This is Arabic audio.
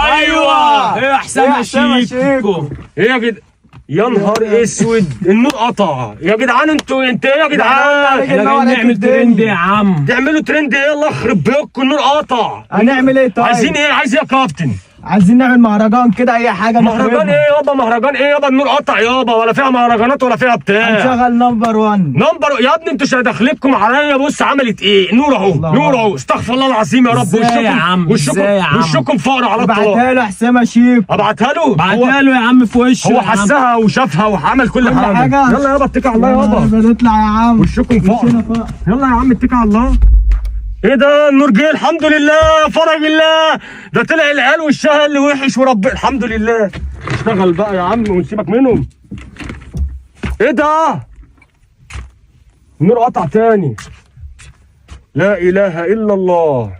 ايوه يا حسام شيكو. ايه يا جدعان؟ يا نهار اسود النور قطع يا جدعان. انت ايه يا جدعان؟ احنا نعمل ترند يا عم. تعملوا ترند ايه؟ الله يخرب بيتكم النور قطع. هنعمل ايه طيب؟ عايزين ايه؟ عايز ايه يا كابتن؟ عايزين نعمل مهرجان كده، اي حاجه. مهرجان ايه يابا؟ مهرجان ايه يابا؟ النور قطع يابا، ولا فيها مهرجانات ولا فيها بتاع. هنشغل نمبر 1. نمبر يا ابني انتوا داخلكم عليا. بص عملت ايه؟ نور اهو، نور اهو. استغفر الله العظيم يا رب. ازاي يا عم؟ وشكم فقر على الطلاق. ابعتها له حسام شيكو. ابعتها له؟ ابعتها له يا عم في وشه. هو حسها وشافها وعمل كل حاجه. يلا يابا اتكل على الله يابا. بنطلع يا عم. وشكم فقر. يلا يا عم اتكل على الله. ايه ده؟ النور جه الحمد لله. فرج الله. ده طلع العيال والشهر اللي وحش ورب. الحمد لله. اشتغل بقى يا عم ونسيبك منهم. ايه ده؟ النور قطع تاني. لا اله الا الله.